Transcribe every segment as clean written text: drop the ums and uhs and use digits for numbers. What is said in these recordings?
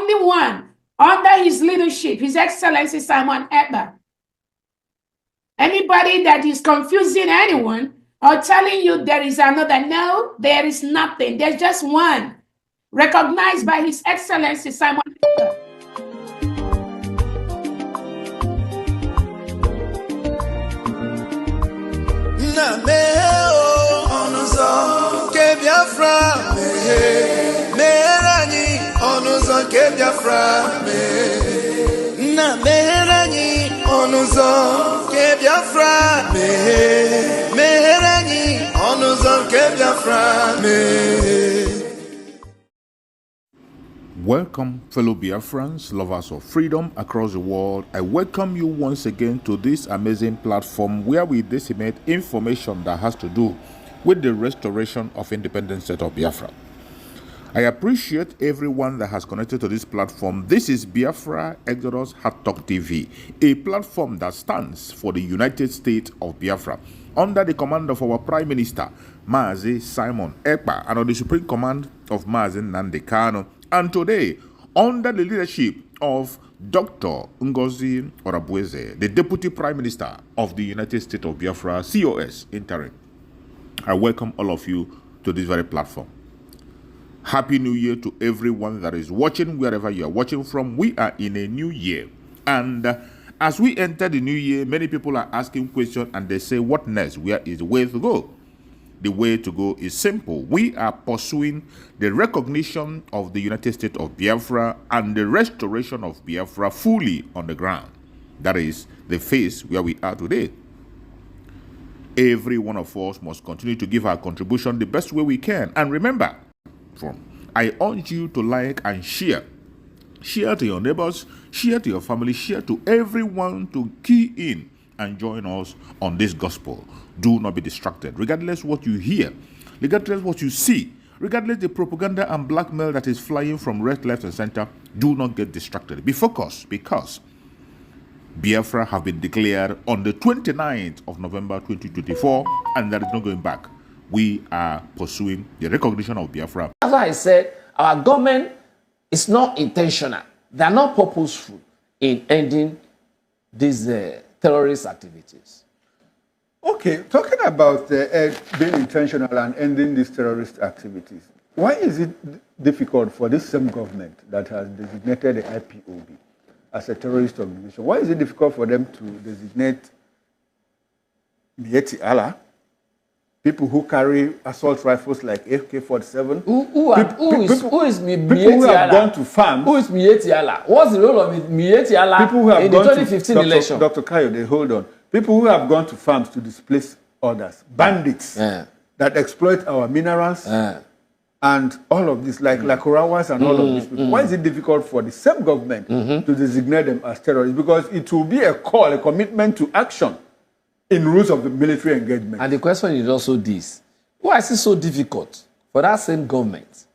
only one under his leadership, His Excellency Simon Ekpa. Anybody that is confusing anyone or telling you there is another, no, there is nothing. There's just one, recognized by His Excellency Simon Ekpa. Biafra, Merani, Onuzo ke Biafra, na Merani, Onuzo ke Biafra, Merani, Onuzo ke Biafra. Welcome, fellow Biafrans, lovers of freedom across the world. I welcome you once again to this amazing platform where we disseminate information that has to do with the restoration of independent state of Biafra. I appreciate everyone that has connected to this platform. This is Biafra Exodus Hard Talk TV, a platform that stands for the United States of Biafra, under the command of our Prime Minister, Mazi Simon Ekpa, and on the supreme command of Mazi Nnamdi Kanu. And today, under the leadership of Dr. Ngozi Orabueze, the Deputy Prime Minister of the United States of Biafra, COS interim, I welcome all of you to this very platform. Happy New Year to everyone that is watching, wherever you are watching from. We are in a new year. And as we enter the new year, many people are asking questions and they say, what next? Where is the way to go? The way to go is simple. We are pursuing the recognition of the United States of Biafra and the restoration of Biafra fully on the ground. That is the phase where we are today. Every one of us must continue to give our contribution the best way we can. And remember, I urge you to like and share. Share to your neighbors, share to your family, share to everyone to key in and join us on this gospel. Do not be distracted. Regardless what you hear, regardless what you see, regardless the propaganda and blackmail that is flying from right, left, and center, do not get distracted. Be focused, because Biafra have been declared on the 29th of November 2024, and there is no going back. We are pursuing the recognition of Biafra. As I said, our government is not intentional. They are not purposeful in ending these terrorist activities. Okay, talking about being intentional and ending these terrorist activities, why is it difficult for this same government that has designated the IPOB as a terrorist organization? Why is it difficult for them to designate Miyetti Allah, people who carry assault rifles like AK-47? Who is Miyetti Allah? People who have gone to farms. Who is Miyetti Allah? What's the role of Miyetti Allah in the 2015 election? Dr. Kayode, hold on. People who have gone to farms to displace others, bandits that exploit our minerals, and all of this, like Lakorawas and all of these people. Why is it difficult for the same government to designate them as terrorists? Because it will be a call, a commitment to action in rules of the military engagement. And the question is also this. Why is it so difficult for that same government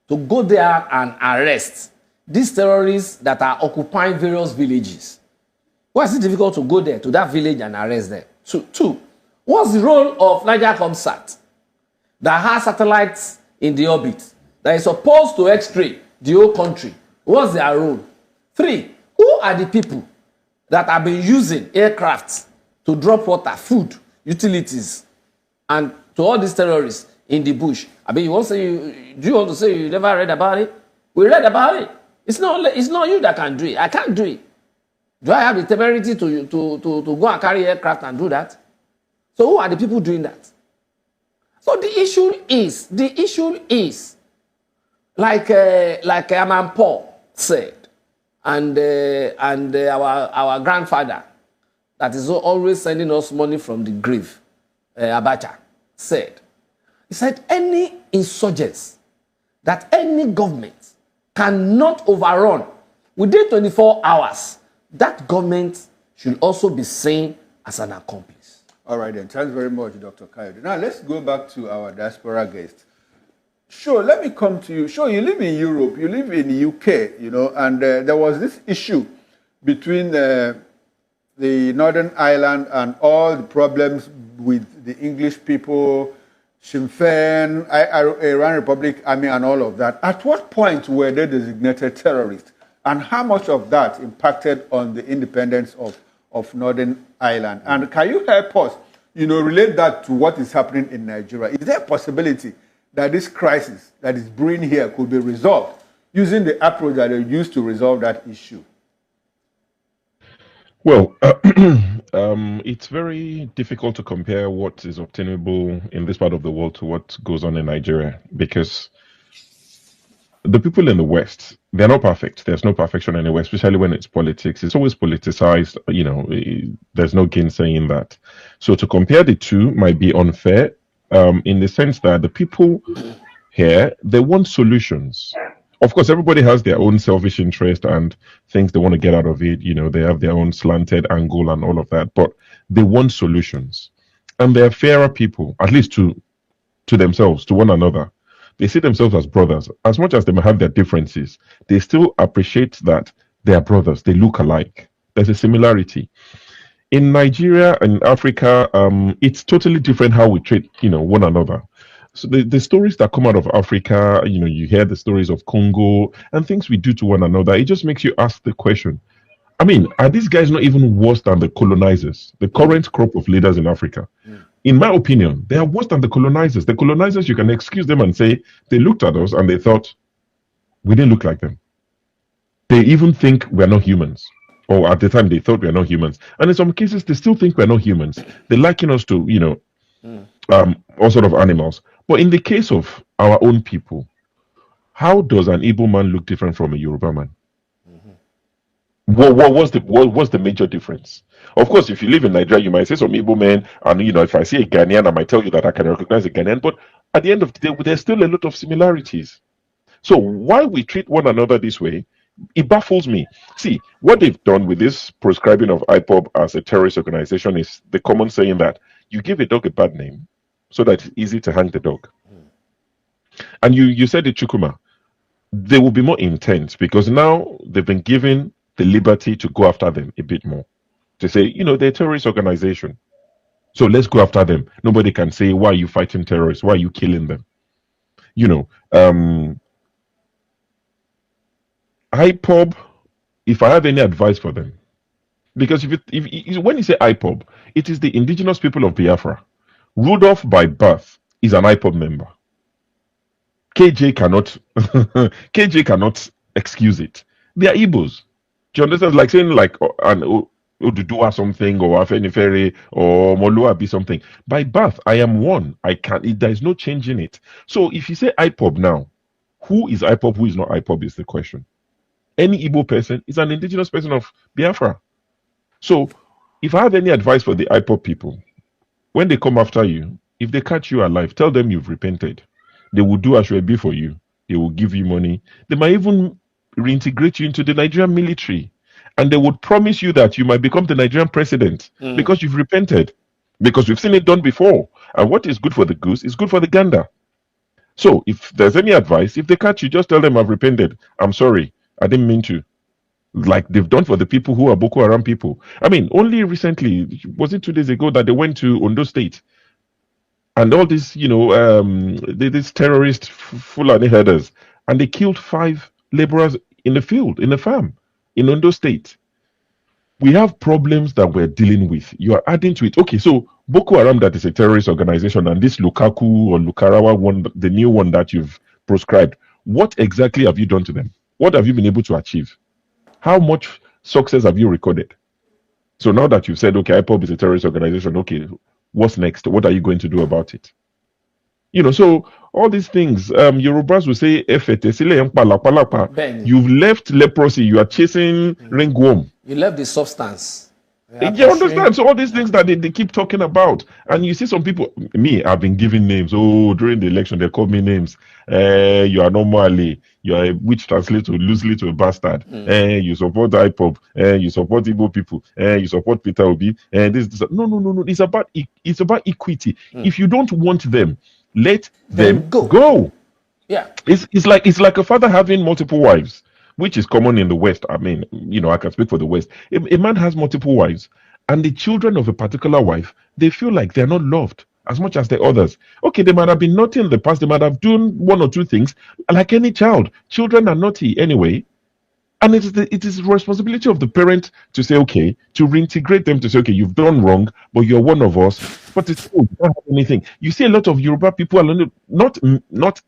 to go there and arrest these terrorists that are occupying various villages? Why is it difficult to go there, to that village, and arrest them? Two, what's the role of Niger Comsat that has satellites in the orbit that is supposed to X-ray the whole country? What's their role? Three, who are the people that have been using aircrafts to drop water, food, utilities, and to all these terrorists in the bush? I mean, do you want to say you never read about it? We read about it. It's not you that can do it. I can't do it. Do I have the temerity to go and carry aircraft and do that? So who are the people doing that? So the issue is, like Aman Paul said, and our grandfather, that is always sending us money from the grave, Abacha, said. He said, any insurgents that any government cannot overrun within 24 hours, that government should also be seen as an accomplice. All right, then. Thanks very much, Dr. Kayode. Now, let's go back to our diaspora guest. Sure, let me come to you. Sure, you live in Europe, you live in the UK, you know, and there was this issue between the Northern Ireland and all the problems with the English people, Sinn Féin, Iran Republic Army, and all of that. At what point were they designated terrorists? and how much of that impacted on the independence of Northern Ireland? And can you help us, relate that to what is happening in Nigeria? Is there a possibility that this crisis that is brewing here could be resolved using the approach that they used to resolve that issue? Well, it's very difficult to compare what is obtainable in this part of the world to what goes on in Nigeria, because the people in the West, they're not perfect. There's no perfection anywhere, especially when it's politics. It's always politicized. There's no gainsaying that. So to compare the two might be unfair, in the sense that the people here, they want solutions. Of course, everybody has their own selfish interest and things they want to get out of it. They have their own slanted angle and all of that, but they want solutions. And they're fairer people, at least to themselves, to one another. They see themselves as brothers. As much as they may have their differences, they still appreciate that they are brothers. They look alike. There's a similarity. In Nigeria and Africa, it's totally different how we treat, one another. So the stories that come out of Africa, you hear the stories of Congo and things we do to one another. It just makes you ask the question. I mean, are these guys not even worse than the colonizers, the current crop of leaders in Africa? In my opinion, they are worse than the colonizers. The colonizers, you can excuse them and say they looked at us and they thought we didn't look like them. They even think we're not humans. Or at the time they thought we're not humans. And in some cases, they still think we're not humans. They liken us to, all sort of animals. But in the case of our own people, how does an Igbo man look different from a Yoruba man? What's the major difference? Of course, if you live in Nigeria, you might say some Igbo men, and if I see a Ghanaian, I might tell you that I can recognize a Ghanaian. But at the end of the day, there's still a lot of similarities. So why we treat one another this way, it baffles me. See, what they've done with this proscribing of IPOB as a terrorist organization is the common saying that you give a dog a bad name so that it's easy to hang the dog. And you said it, Chukuma. They will be more intense because now they've been given the liberty to go after them a bit more. To say, they're a terrorist organization. So let's go after them. Nobody can say, why are you fighting terrorists? Why are you killing them? IPOB, if I have any advice for them, because if when you say IPOB, it is the indigenous people of Biafra. Rudolph by birth is an IPOB member. KJ cannot excuse it. They are Igbos. Do you understand? Like saying an Oduduwa something or Afenifere or Moluabi something. By birth, I am one. There is no change in it. So if you say IPOB now, who is IPOB, who is not IPOB is the question. Any Igbo person is an indigenous person of Biafra. So if I have any advice for the IPOB people, when they come after you, if they catch you alive, tell them you've repented. They will do Ashwebi for you. They will give you money. They might even reintegrate you into the Nigerian military. And they would promise you that you might become the Nigerian president because you've repented. Because we've seen it done before. And what is good for the goose is good for the gander. So if there's any advice, if they catch you, just tell them I've repented. I'm sorry. I didn't mean to. Like they've done for the people who are Boko Haram people. I mean, only recently, was it 2 days ago that they went to Ondo State? And all these, these terrorist Fulani herders, and they killed 5 laborers in the field, in the farm, in Ondo State. We have problems that we're dealing with. You are adding to it. Okay, so Boko Haram, that is a terrorist organization, and this Lukaku or Lukarawa one, the new one that you've proscribed, what exactly have you done to them? What have you been able to achieve? How much success have you recorded? So now that you've said, okay, IPOB is a terrorist organization, okay, what's next? What are you going to do about it? So all these things, Yorubas will say, you've left leprosy, you are chasing ringworm. You left the substance. You understand? So all these things that they keep talking about. And you see some people, I've been given names. Oh, during the election, they called me names. You are normally, you are which translates loosely to a bastard. You support IPOB. You support Igbo people. You support Peter Obi. This. No. It's about equity. If you don't want them, let them go. Yeah. It's like a father having multiple wives, which is common in the West. I mean, I can speak for the West. A man has multiple wives, and the children of a particular wife, they feel like they're not loved as much as the others. Okay, they might have been naughty in the past. They might have done 1 or 2 things. Like any child, children are naughty anyway. And it is responsibility of the parent to say, okay, to reintegrate them, to say, okay, you've done wrong, but you're one of us. But it's you don't have anything. You see a lot of Yoruba people are not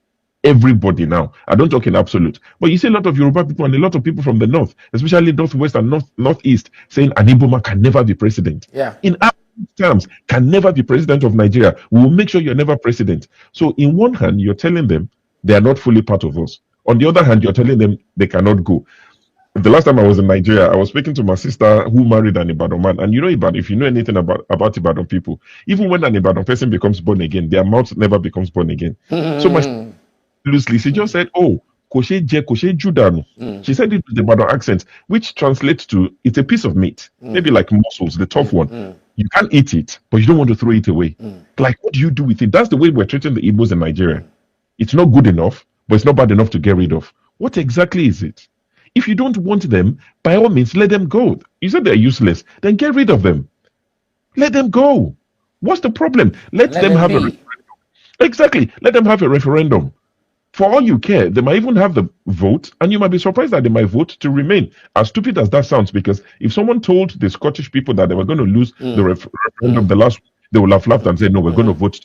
everybody now. I don't talk in absolute, but you see a lot of Yoruba people and a lot of people from the north, especially northwest and northeast, saying an Igbo man can never be president. Yeah. In absolute terms, can never be president of Nigeria. We will make sure you're never president. So in one hand, you're telling them they are not fully part of us. On the other hand, you're telling them they cannot go. The last time I was in Nigeria, I was speaking to my sister who married an Ibadan man. And you know Ibadan, if you know anything about Ibadan people, even when an Ibadan person becomes born again, their mouth never becomes born again. So my loosely, she just said, oh, koshe judanu. She said it with the Ibadan accent, which translates to, it's a piece of meat, maybe like mussels, the tough one. You can't eat it, but you don't want to throw it away. Like, what do you do with it? That's the way we're treating the Igbos in Nigeria. It's not good enough, but it's not bad enough to get rid of. What exactly is it? If you don't want them, by all means, let them go. You said they're useless, then get rid of them. Let them go. What's the problem? Let them have a referendum. Exactly. Let them have a referendum. For all you care, they might even have the vote, and you might be surprised that they might vote to remain. As stupid as that sounds, because if someone told the Scottish people that they were going to lose the referendum the last, they would have laughed and said, no, we're going to vote.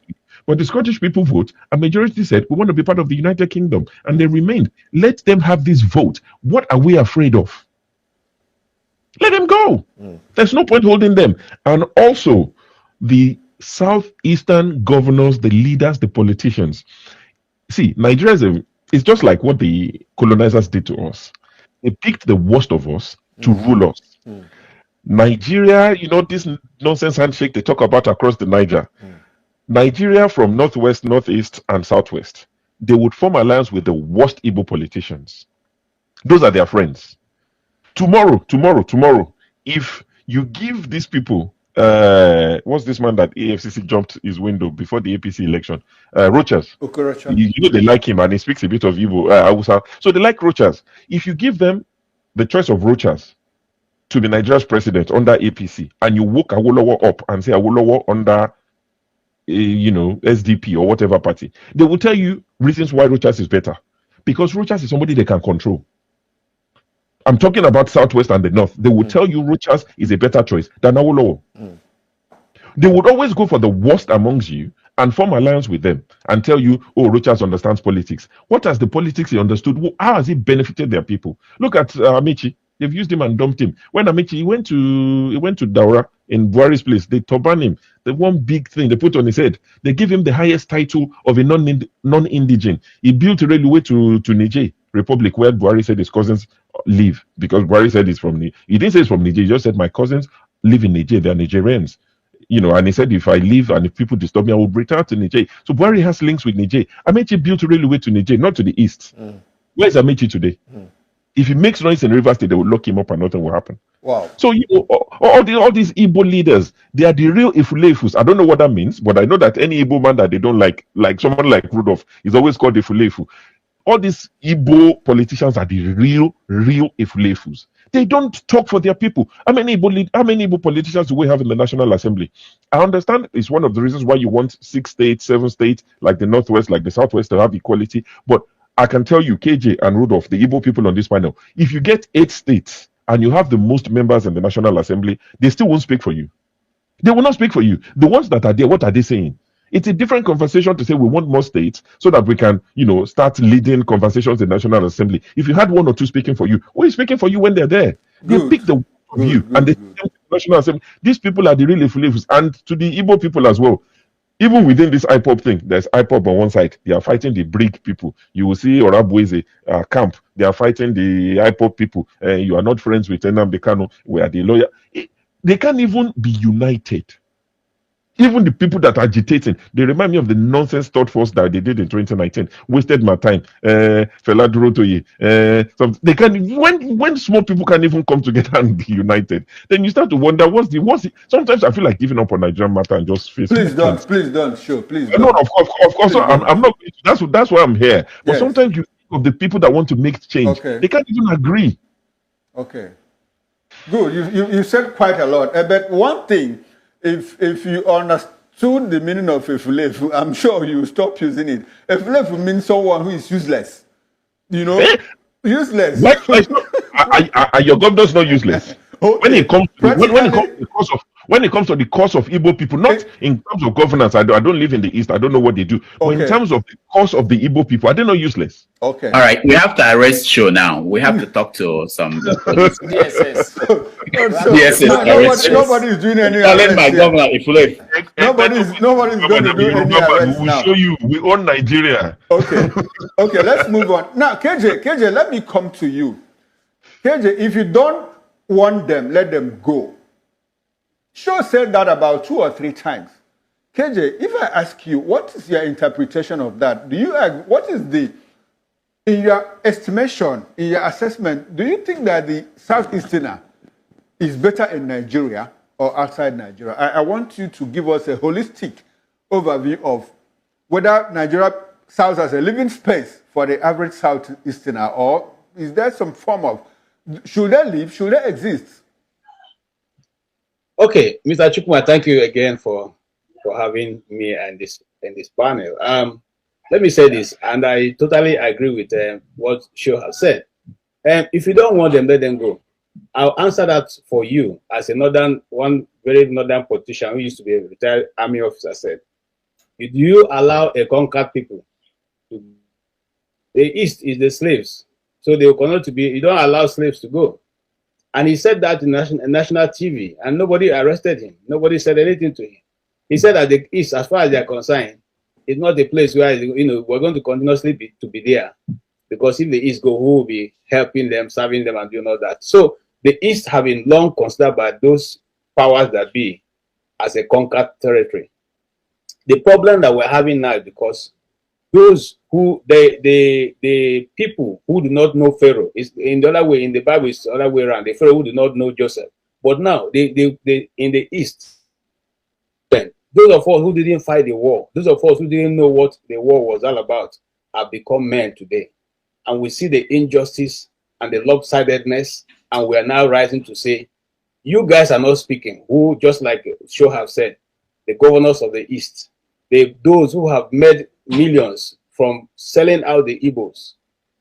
But the Scottish people vote, a majority said, we want to be part of the United Kingdom, and they remained. Let them have this vote. What are we afraid of? Let them go. There's no point holding them. And also, the southeastern governors, the leaders, the politicians. See, Nigeria is just like what the colonizers did to us. They picked the worst of us to rule us. Nigeria, you know, this nonsense handshake they talk about across the Niger. Nigeria from northwest, northeast, and southwest, they would form alliance with the worst Igbo politicians. Those are their friends. Tomorrow, if you give these people, what's this man that AFCC jumped his window before the APC election? Rochas. You know they like him and he speaks a bit of Igbo, Hausa. So they like Rochas. If you give them the choice of Rochas to be Nigeria's president under APC, and you woke Awolowo up and say Awolowo under SDP or whatever party, they will tell you reasons why Rochas is better. Because Rochas is somebody they can control. I'm talking about Southwest and the North. They will tell you Rochas is a better choice than Awolowo. They would always go for the worst amongst you and form alliance with them and tell you, oh, Rochas understands politics. What has the politics he understood? How has he benefited their people? Look at Amici. They've used him and dumped him. When Amici he went to Daura in Buhari's place, they turban him. The one big thing they put on his head, they give him the highest title of a non-indigene. He built a railway to Niger Republic, where Buhari said his cousins live, because Buhari said he's from Niger. He didn't say he's from Niger. He just said my cousins live in Niger. They're Nigerians. And he said if I leave and if people disturb me, I will return to Niger. So Buhari has links with Niger. Amici built a railway to Niger, not to the east. Where is Amici today? If he makes noise in Rivers State, they will lock him up and nothing will happen. Wow. So all these Igbo leaders, they are the real Ifulefus. I don't know what that means, but I know that any Igbo man that they don't like someone like Rudolph, is always called Ifulefu. All these Igbo politicians are the real Ifulefus. They don't talk for their people. How many Igbo politicians do we have in the National Assembly? I understand it's one of the reasons why you want 6 states, 7 states, like the Northwest, like the Southwest, to have equality. But I can tell you, KJ and Rudolph, the Igbo people on this panel, if you get 8 states and you have the most members in the National Assembly, they still won't speak for you. They will not speak for you. The ones that are there, what are they saying? It's a different conversation to say we want more states so that we can, start leading conversations in the National Assembly. If you had 1 or 2 speaking for you, who is speaking for you when they're there? They pick the one of you and they the National Assembly. These people are the real Ifulefus. And to the Igbo people as well, even within this IPOP thing, there's IPOP on one side. They are fighting the Brig people. You will see Orabueze camp. They are fighting the IPOP people. You are not friends with Nnamdi Kanu. We are the lawyer. They can't even be united. Even the people that are agitating, they remind me of the nonsense thought force that they did in 2019. Wasted my time. Fela Durotoye. They can when small people can even come together and be united, then you start to wonder what's the. Sometimes I feel like giving up on Nigerian matter and just face. Please don't. Sure, please. No, of course. I'm not. That's why I'm here. But sometimes you think of the people that want to make change. Okay. They can't even agree. Okay. Good. You said quite a lot. But one thing. If you understood the meaning of Efulefu, I'm sure you stop using it. Efulefu means someone who is useless. Useless. Why are your governors not useless? Okay. When it comes to the cause of Igbo people, not in terms of governance. I don't live in the East. I don't know what they do. But in terms of the cause of the Igbo people, are they not useless? Okay. All right, we have to arrest show now. We have to talk to some DSS. Nobody is doing any arrest. My governor, Nobody's going to do any arrest We will now. show you. We own Nigeria. Okay. Okay, let's move on. Now, KJ, let me come to you. KJ, if you don't want them, let them go. Shaw said that about 2 or 3 times. KJ, if I ask you, what is your interpretation of that? What is in your estimation, in your assessment, do you think that the Southeasterner is better in Nigeria or outside Nigeria? I want you to give us a holistic overview of whether Nigeria serves as a living space for the average Southeasterner, or is there some form of, should they live, should they exist? Okay, Mr. Chukuma, thank you again for having me and this panel. Let me say this, and I totally agree with what Sho has said. If you don't want them, let them go. I'll answer that for you as one very northern politician who used to be a retired army officer said. Do you allow a conquered people to? The East is the slaves, so they will continue to be. You don't allow slaves to go. And he said that in national TV, and nobody arrested him. Nobody said anything to him. He said that the East, as far as they are concerned, is not a place where we're going to continuously be there, because if the East go, who will be helping them, serving them, and doing all that? So the East have been long considered by those powers that be as a conquered territory. The problem that we're having now is because those who the people who do not know Pharaoh is in the other way. In the Bible, it's the other way around. The Pharaoh who do not know Joseph, but now they in the East, then those of us who didn't fight the war, those of us who didn't know what the war was all about, have become men today, and we see the injustice and the lopsidedness, and we are now rising to say, you guys are not speaking. Who, just like Sho have said, the governors of the East, those who have made millions from selling out the Igbos,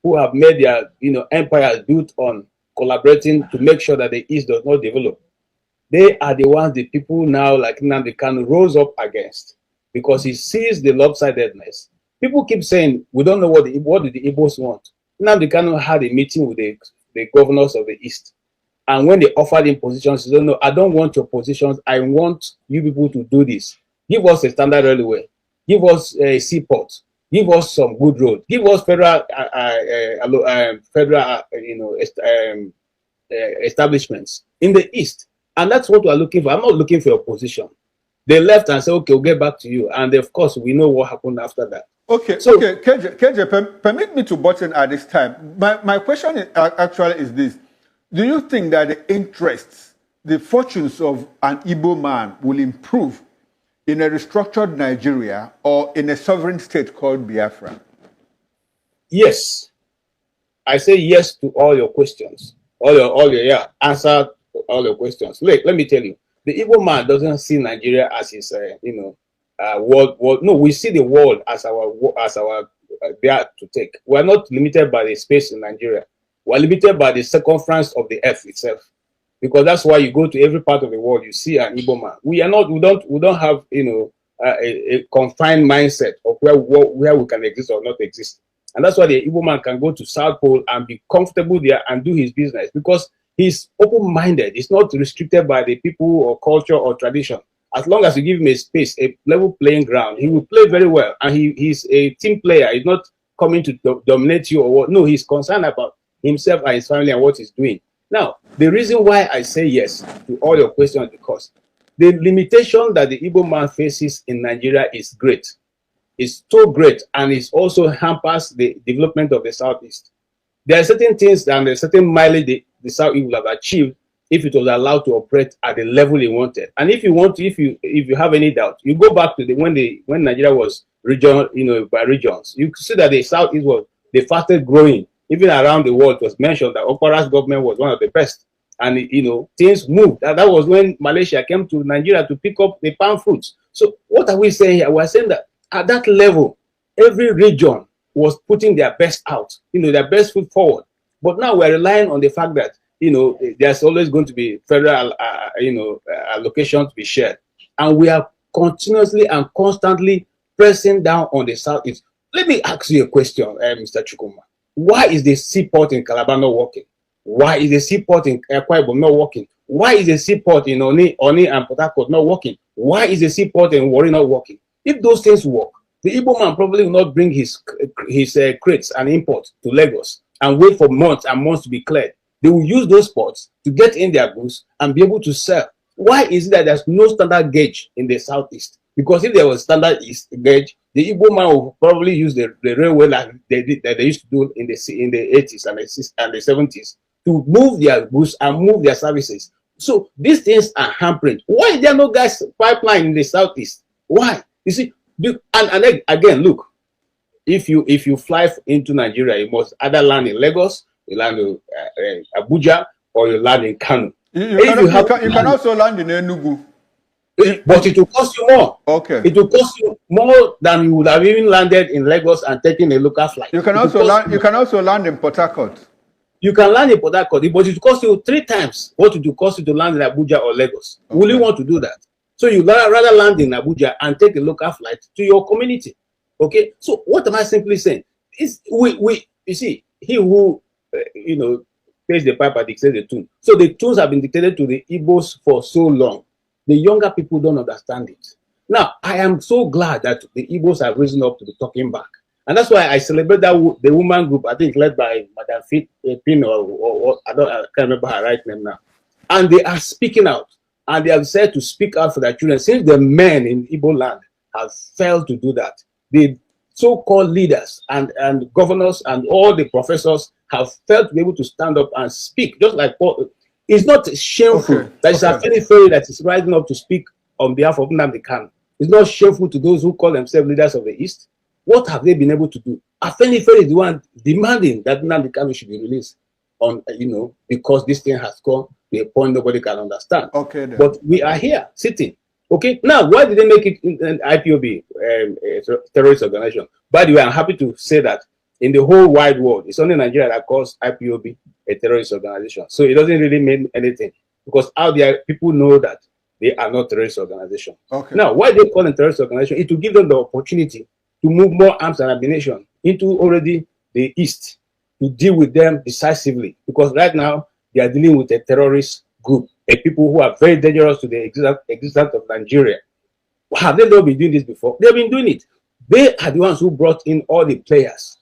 who have made their empires built on collaborating to make sure that the East does not develop. They are the ones the people now, like Nnamdi Kanu, rose up against, because he sees the lopsidedness. People keep saying, we don't know what do the Igbos want. Nnamdi Kanu had a meeting with the governors of the East, and when they offered him positions, he said, no, I don't want your positions. I want you people to do this. Give us a standard railway. Give us a seaport. Give us some good road. Give us federal establishments in the East. And that's what we're looking for. I'm not looking for your position. They left and said, okay, we'll get back to you. And of course, we know what happened after that. Okay, so, okay, KJ, permit me to butt in at this time. My question actually is this. Do you think that the interests, the fortunes of an Igbo man will improve in a restructured Nigeria or in a sovereign state called Biafra? Yes. I say yes to all your questions. Answer all your questions. Look, let me tell you, the Igbo man doesn't see Nigeria as his, world. No, we see the world as our there to take. We are not limited by the space in Nigeria. We are limited by the circumference of the earth itself, because that's why you go to every part of the world, you see an Igbo man. We don't have a confined mindset of where we can exist or not exist, and that's why the Igbo man can go to South Pole and be comfortable there and do his business, because he's open-minded. He's not restricted by the people or culture or tradition. As long as you give him a space, a level playing ground, he will play very well. And he's a team player. He's not coming to dominate you or what. No, he's concerned about himself and his family and what he's doing. Now, the reason why I say yes to all your questions is because the limitation that the Igbo man faces in Nigeria is great. It's so great, and it also hampers the development of the Southeast. There are certain things and there are certain mileage the Southeast will have achieved if it was allowed to operate at the level it wanted. And if you have any doubt, you go back to when Nigeria was regional, by regions. You see that the Southeast was the fastest growing. Even around the world, it was mentioned that Okpara's government was one of the best. And, things moved. That was when Malaysia came to Nigeria to pick up the palm fruits. So what are we saying here? We're saying that at that level, every region was putting their best out, their best foot forward. But now we're relying on the fact that, you know, there's always going to be federal, allocation to be shared. And we are continuously and constantly pressing down on the Southeast. Let me ask you a question, Mr. Chukuma. Why is the seaport in Calabar not working? Why is the seaport in Akwa Ibom not working? Why is the seaport in Oni and Port Harcourt not working? Why is the seaport in Warri not working? If those things work, the Igbo man probably will not bring his crates and import to Lagos and wait for months and months to be cleared. They will use those ports to get in their goods and be able to sell. Why is it that there's no standard gauge in the Southeast? Because if there was standard gauge, the Igbo man will probably use the railway like they used to do in the 80s and the 70s to move their goods and move their services. So these things are hampering. Why is there no gas pipeline in the Southeast? Why? You see, and again, look, if you fly into Nigeria, you must either land in Lagos, you land in Abuja, or you land in Kano. You can also land in Enugu. But it will cost you more. Okay. It will cost you more than you would have even landed in Lagos and taken a local flight. You can also land in Port Harcourt. You can land in Port Harcourt, but it will cost you 3 times what it will cost you to land in Abuja or Lagos. Okay. Will you want to do that? So you rather land in Abuja and take a local flight to your community. Okay. So what am I simply saying? Is you see, he who plays the piper dictates the tune. So the tunes have been dictated to the Igbos for so long. The younger people don't understand it. Now, I am so glad that the Igbos have risen up to be talking back. And that's why I celebrate that the woman group, I think led by Madam Pin or I can't remember her right name now. And they are speaking out. And they have said to speak out for their children. Since the men in Igbo land have failed to do that, the so-called leaders and governors and all the professors have failed to be able to stand up and speak. Just like Paul, it's not shameful that it's Afenifere that is rising up to speak on behalf of Nnamdi Kanu. It's not shameful to those who call themselves leaders of the East. What have they been able to do? Afenifere is the one demanding that Nnamdi Kanu should be released on, because this thing has come to a point nobody can understand. Okay, then. But we are here sitting. Okay, now why did they make it an IPOB, a terrorist organization? By the way, I'm happy to say that in the whole wide world, it's only Nigeria that calls IPOB a terrorist organization. So it doesn't really mean anything because out there people know that they are not terrorist organization. Okay. Now, why they call them terrorist organization? It will give them the opportunity to move more arms and ammunition into already the East to deal with them decisively. Because right now they are dealing with a terrorist group, a people who are very dangerous to the existence of Nigeria. Have they not been doing this before? They've been doing it. They are the ones who brought in all the players.